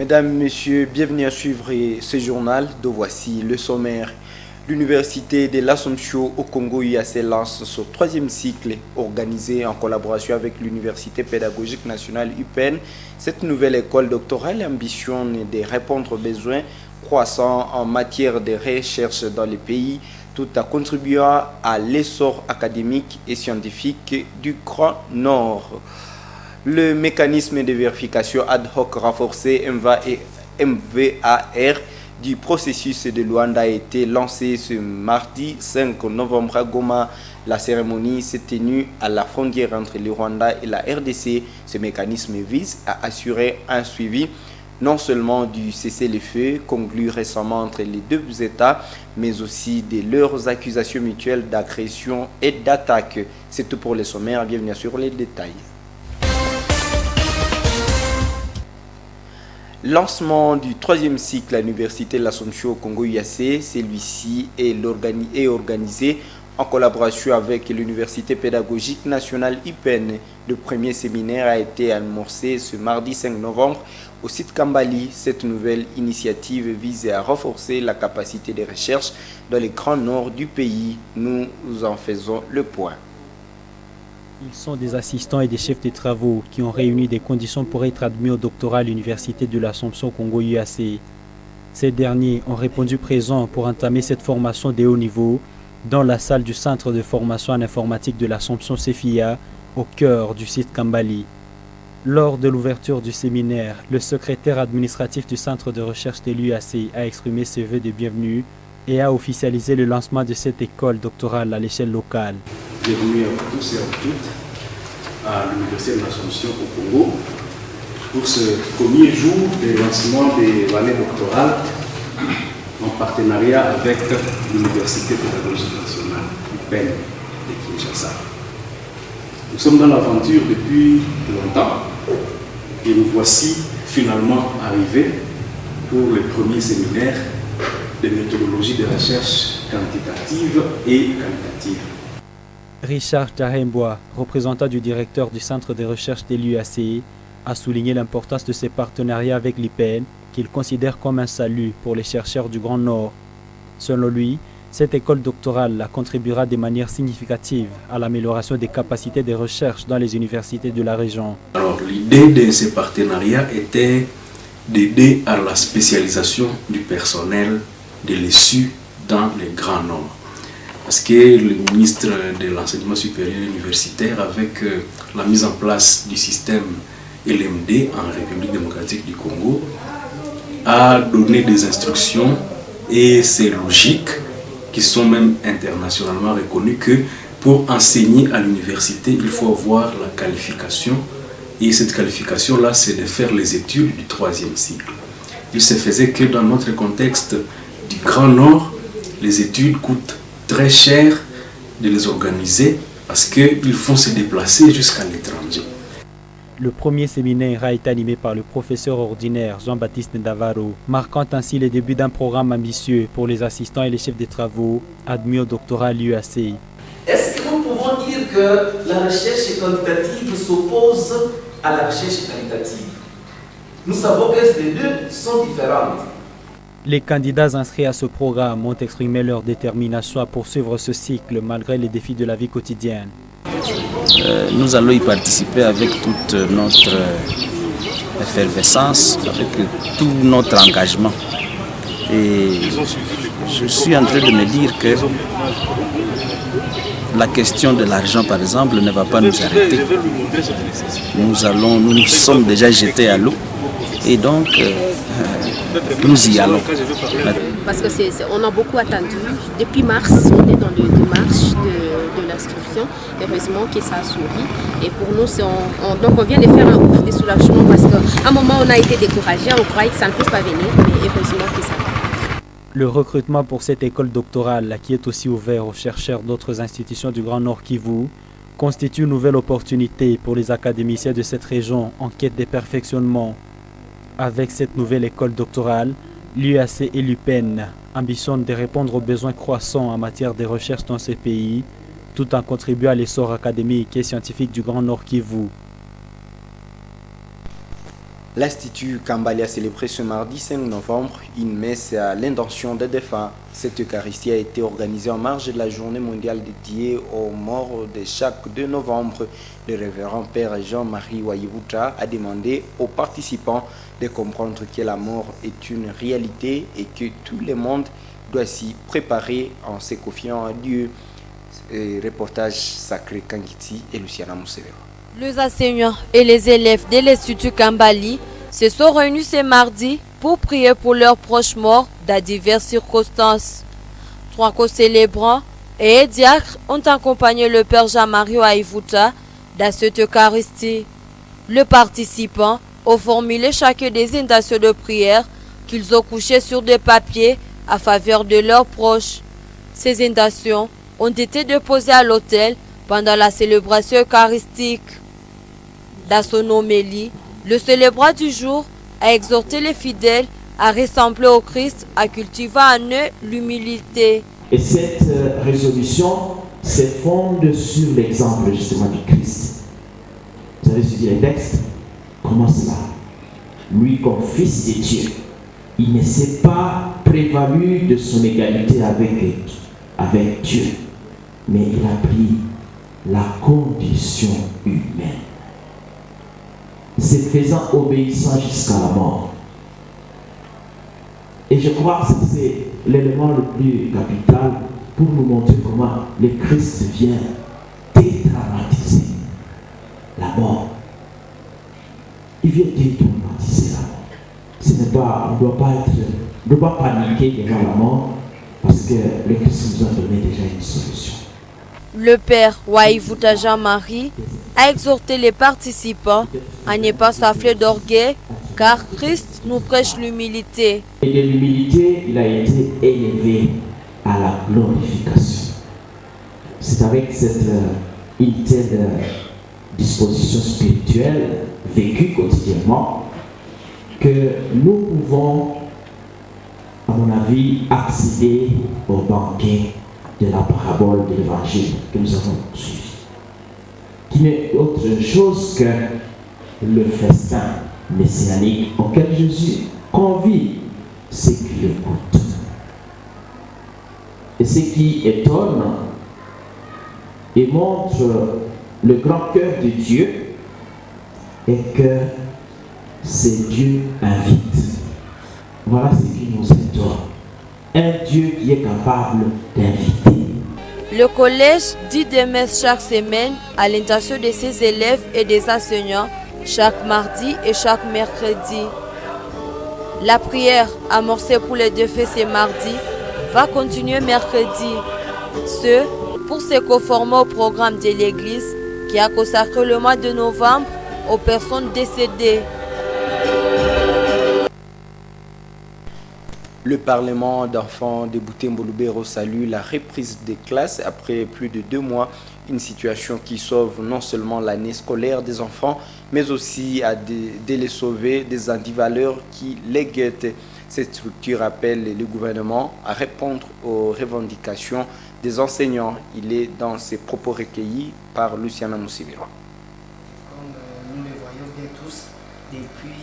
Mesdames, Messieurs, bienvenue à suivre ce journal. De voici le sommaire. L'Université de l'Assomption au Congo UAC lance son troisième cycle organisé en collaboration avec l'Université pédagogique nationale UPN. Cette nouvelle école doctorale ambitionne de répondre aux besoins croissants en matière de recherche dans les pays, tout en contribuant à l'essor académique et scientifique du Grand Nord. Le mécanisme de vérification ad hoc renforcé MVAR du processus de Luanda a été lancé ce mardi 5 novembre à Goma. La cérémonie s'est tenue à la frontière entre le Rwanda et la RDC. Ce mécanisme vise à assurer un suivi non seulement du cessez-le-feu conclu récemment entre les deux États, mais aussi de leurs accusations mutuelles d'agression et d'attaque. C'est tout pour les sommaires. Bienvenue sur les détails. Lancement du troisième cycle à l'Université de l'Assomption au Congo UAC. Celui-ci est organisé en collaboration avec l'Université pédagogique nationale UPN. Le premier séminaire a été amorcé ce mardi 5 novembre au site Kambali. Cette nouvelle initiative vise à renforcer la capacité de recherche dans les grands nord du pays. Nous en faisons le point. Ils sont des assistants et des chefs de travaux qui ont réuni des conditions pour être admis au doctorat à l'Université de l'Assomption Congo UAC. Ces derniers ont répondu présents pour entamer cette formation de haut niveau dans la salle du Centre de formation en informatique de l'Assomption CEFIA, au cœur du site Kambali. Lors de l'ouverture du séminaire, le secrétaire administratif du Centre de recherche de l'UAC a exprimé ses vœux de bienvenue et a officialisé le lancement de cette école doctorale à l'échelle locale. Bienvenue à tous et à toutes à l'Université de l'Assomption au Congo pour ce premier jour de lancement des années doctorales en partenariat avec l'Université pédagogique nationale UPN de Kinshasa. Nous sommes dans l'aventure depuis longtemps et nous voici finalement arrivés pour le premier séminaire de méthodologie de recherche quantitative et qualitative. Richard Tahemboa, représentant du directeur du Centre de recherche de l'UAC, a souligné l'importance de ces partenariats avec l'IPN qu'il considère comme un salut pour les chercheurs du Grand Nord. Selon lui, cette école doctorale contribuera de manière significative à l'amélioration des capacités de recherche dans les universités de la région. Alors, l'idée de ces partenariats était d'aider à la spécialisation du personnel de l'ESU dans les Grands Nord. Parce que le ministre de l'Enseignement supérieur universitaire, avec la mise en place du système LMD en République démocratique du Congo, a donné des instructions et c'est logique, qui sont même internationalement reconnues, que pour enseigner à l'université, il faut avoir la qualification. Et cette qualification-là, c'est de faire les études du troisième cycle. Il se faisait que dans notre contexte du Grand Nord, les études coûtent très cher de les organiser parce qu'ils font se déplacer jusqu'à l'étranger. Le premier séminaire a été animé par le professeur ordinaire Jean-Baptiste Ndavaro, marquant ainsi le début d'un programme ambitieux pour les assistants et les chefs de travaux admis au doctorat à l'UAC. Est-ce que nous pouvons dire que la recherche quantitative s'oppose à la recherche qualitative? Nous savons que les deux sont différentes. Les candidats inscrits à ce programme ont exprimé leur détermination à poursuivre ce cycle malgré les défis de la vie quotidienne. Nous allons y participer avec toute notre effervescence, avec tout notre engagement. Et je suis en train de me dire que la question de l'argent, par exemple, ne va pas nous arrêter. Nous sommes déjà jetés à l'eau et donc nous y allons. Parce qu'on a beaucoup attendu. Depuis mars, on est dans le démarche de l'instruction. Heureusement que ça a souri. Et pour nous, donc on vient de faire un ouf de soulagement parce qu'à un moment, on a été découragé. On croyait que ça ne peut pas venir, mais heureusement que ça va. Le recrutement pour cette école doctorale, qui est aussi ouvert aux chercheurs d'autres institutions du Grand Nord Kivu, constitue une nouvelle opportunité pour les académiciens de cette région en quête de perfectionnement. Avec cette nouvelle école doctorale, l'UAC et l'UPN ambitionnent de répondre aux besoins croissants en matière de recherche dans ces pays, tout en contribuant à l'essor académique et scientifique du Grand Nord Kivu. L'Institut Kambali a célébré ce mardi 5 novembre une messe à l'intention des défunts. Cette Eucharistie a été organisée en marge de la journée mondiale dédiée aux morts de chaque 2 novembre. Le révérend Père Jean-Marie Wayivuta a demandé aux participants de comprendre que la mort est une réalité et que tout le monde doit s'y préparer en se confiant à Dieu. Reportage Sacré Kangiti et Luciana Moussevera. Les enseignants et les élèves de l'Institut Kambali se sont réunis ce mardi pour prier pour leurs proches morts dans diverses circonstances. 3 co-célébrants et un diacre ont accompagné le Père Jean-Marie Wayivuta dans cette Eucharistie. Les participants ont formulé chacun des intentions de prière qu'ils ont couchées sur des papiers à faveur de leurs proches. Ces intentions ont été déposées à l'autel pendant la célébration eucharistique. Dans son homélie, le célébrant du jour a exhorté les fidèles à ressembler au Christ en cultivant en eux l'humilité. Et cette résolution se fonde sur l'exemple justement du Christ. Vous avez étudié les textes? Comment cela? Lui, comme fils de Dieu, il ne s'est pas prévalu de son égalité avec Dieu, mais il a pris la condition humaine, se faisant obéissant jusqu'à la mort. Et je crois que c'est l'élément le plus capital pour nous montrer comment le Christ vient dédramatiser la mort. Il vient dédramatiser la mort. Ce n'est pas, on ne doit pas paniquer devant la mort, parce que le Christ nous a donné déjà une solution. Le Père Wayivuta Jean-Marie a exhorté les participants à ne pas s'affler d'orgueil, car Christ nous prêche l'humilité. Et de l'humilité, il a été élevé à la glorification. C'est avec une telle disposition spirituelle vécue quotidiennement que nous pouvons, à mon avis, accéder au banquet de la parabole de l'évangile que nous avons suivi, qui n'est autre chose que le festin messianique auquel Jésus convie ceux qui l'écoutent. Et ce qui étonne et montre le grand cœur de Dieu est que c'est Dieu invite. Voilà ce qui nous étonne. Un Dieu qui est capable d'inviter. Le collège dit des messes chaque semaine à l'intention de ses élèves et des enseignants chaque mardi et chaque mercredi. La prière amorcée pour les 2 fêtes ce mardi va continuer mercredi. Ce, pour se conformer au programme de l'Église qui a consacré le mois de novembre aux personnes décédées. Le Parlement d'enfants de Butembo-Lubero salue la reprise des classes après plus de 2 mois, une situation qui sauve non seulement l'année scolaire des enfants, mais aussi de les sauver des antivaleurs qui les guettent. Cette structure appelle le gouvernement à répondre aux revendications des enseignants. Il est dans ses propos recueillis par Luciana Moussevera. Comme nous le voyons bien tous, depuis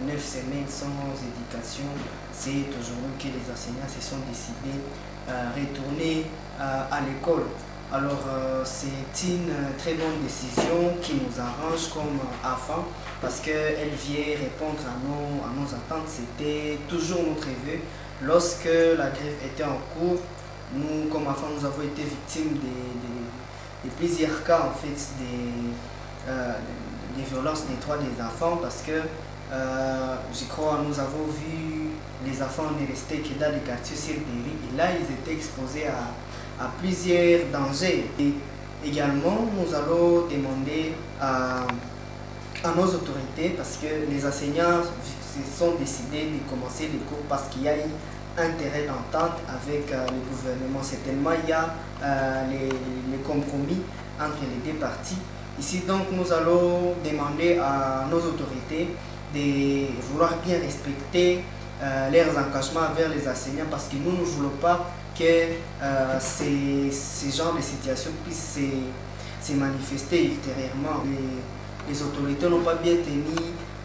9 semaines sans éducation, c'est aujourd'hui que les enseignants se sont décidés à retourner à l'école. Alors c'est une très bonne décision qui nous arrange comme enfants parce qu'elle vient répondre à nos attentes. C'était toujours notre vœu. Lorsque la grève était en cours, nous comme enfants nous avons été victimes de plusieurs cas en fait des violences des droits des enfants parce que je crois nous avons vu les enfants ne rester que dans les quartiers Silberi et là ils étaient exposés à plusieurs dangers. Et également nous allons demander à nos autorités parce que les enseignants se sont décidés de commencer les cours parce qu'il y a eu un terrain d'entente avec le gouvernement. Certainement il y a les compromis entre les 2 parties. Ici donc nous allons demander à nos autorités de vouloir bien respecter leurs engagements vers les enseignants parce que nous ne voulons pas que ces genres de situations puissent se manifester ultérieurement. Les autorités n'ont pas bien tenu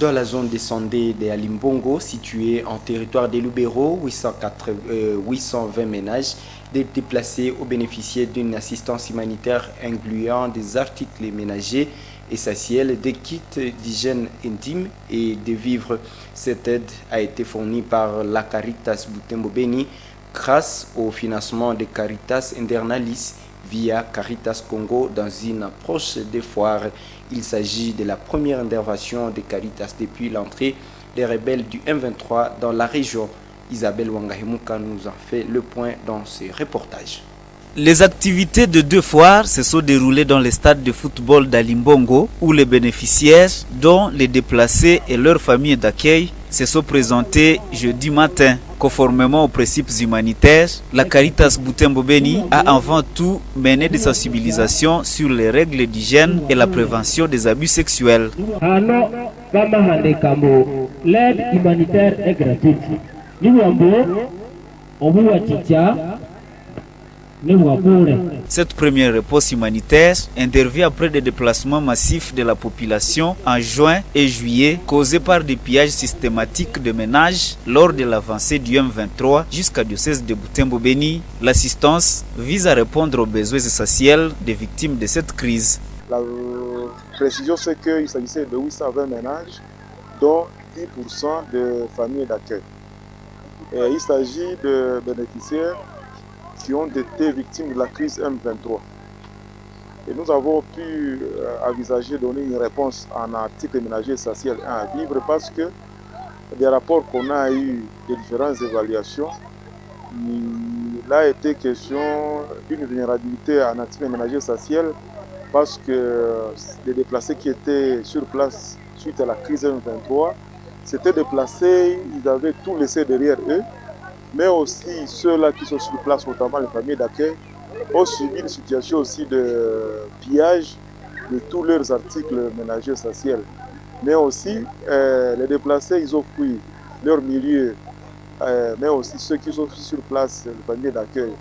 Dans la zone des Sandé de Alimbongo, située en territoire des Lubero, 820 ménages déplacés aux bénéficiaires d'une assistance humanitaire incluant des articles ménagers essentiels, des kits d'hygiène intime et de vivres. Cette aide a été fournie par la Caritas Butembo Beni grâce au financement de Caritas Internalis via Caritas Congo dans une approche des foires. Il s'agit de la première intervention de Caritas depuis l'entrée des rebelles du M23 dans la région. Isabelle Wangahemuka nous a fait le point dans ce reportage. Les activités de 2 foires se sont déroulées dans le stade de football d'Alimbongo où les bénéficiaires, dont les déplacés et leurs familles d'accueil, se sont présentés jeudi matin. Conformément aux principes humanitaires, la Caritas Butembo Beni a avant tout mené des sensibilisations sur les règles d'hygiène et la prévention des abus sexuels. L'aide humanitaire est gratuite. Cette première réponse humanitaire intervient après des déplacements massifs de la population en juin et juillet causés par des pillages systématiques de ménages lors de l'avancée du M23 jusqu'à diocèse de Butembo Beni. L'assistance vise à répondre aux besoins essentiels des victimes de cette crise. La précision, c'est qu'il s'agissait de 820 ménages, dont 10% de familles d'accueil. Il s'agit de bénéficiaires qui ont été victimes de la crise M23. Et nous avons pu envisager donner une réponse en article ménager essentiel à vivre parce que des rapports qu'on a eu de différentes évaluations, il a été question d'une vulnérabilité en article ménager essentiel parce que les déplacés qui étaient sur place suite à la crise M23 s'étaient déplacés, ils avaient tout laissé derrière eux. Mais aussi ceux-là qui sont sur place, notamment les familles d'accueil, ont subi une situation aussi de pillage de tous leurs articles ménagers essentiels. Mais aussi, les déplacés, ils ont fui leur milieu, mais aussi ceux qui sont sur place, les familles d'accueil,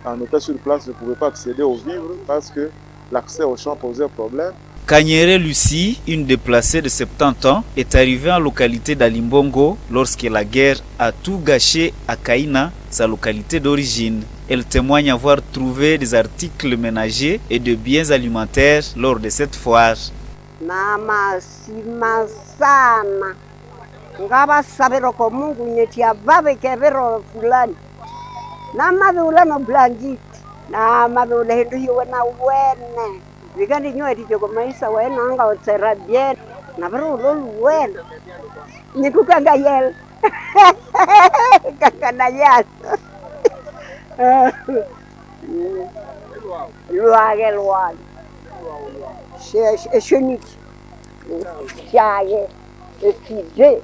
en étant sur place, ne pouvaient pas accéder aux vivres parce que l'accès aux champs posait problème. Kanyere Lucie, une déplacée de 70 ans, est arrivée en localité d'Alimbongo lorsque la guerre a tout gâché à Kaina, sa localité d'origine. Elle témoigne avoir trouvé des articles ménagers et de biens alimentaires lors de cette foire. Vigandi nywe dijoko maisa wena anga otsera bien na baro lolu wena ni kukanga yel kanga yas luage chenit chaye efide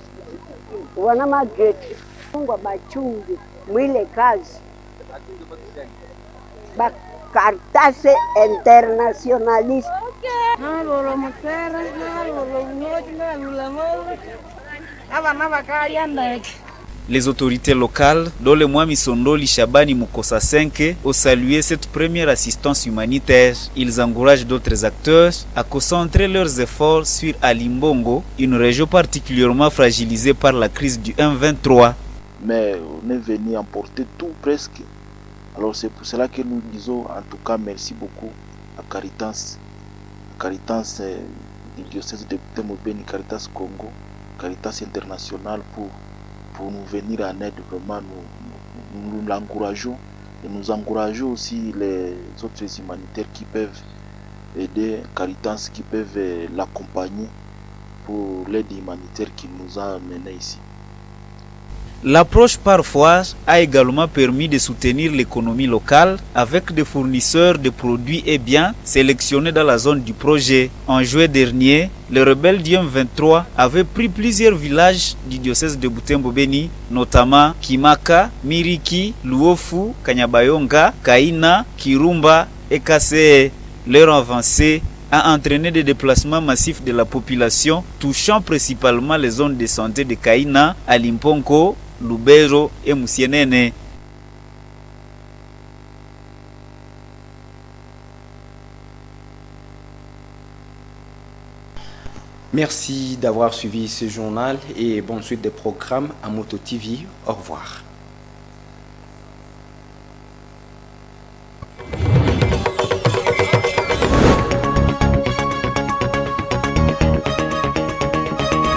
wana mageti ngwa bachungi mwile kazi Caritas Internationalis. Les autorités locales, dont le Mwami Sondoli Shabani Mukosa 5, ont salué cette première assistance humanitaire. Ils encouragent d'autres acteurs à concentrer leurs efforts sur Alimbongo, une région particulièrement fragilisée par la crise du M23. Mais on est venu emporter tout presque. Alors c'est pour cela que nous disons en tout cas merci beaucoup à Caritas du diocèse de Butembo Beni, Caritas Congo, Caritas International pour nous venir en aide. Vraiment nous l'encourageons et nous encourageons aussi les autres humanitaires qui peuvent aider Caritas, qui peuvent l'accompagner pour l'aide humanitaire qu'il nous a menée ici. L'approche par foire a également permis de soutenir l'économie locale avec des fournisseurs de produits et biens sélectionnés dans la zone du projet. En juillet dernier, les rebelles du M23 avaient pris plusieurs villages du diocèse de Butembo Beni, notamment Kimaka, Miriki, Luofu, Kanyabayonga, Kaina, Kirumba et Kasee. Leur avancée a entraîné des déplacements massifs de la population touchant principalement les zones de santé de Kaina, Alimponko, Lubero et Musienene. Merci d'avoir suivi ce journal et bonne suite des programmes à Moto TV. Au revoir.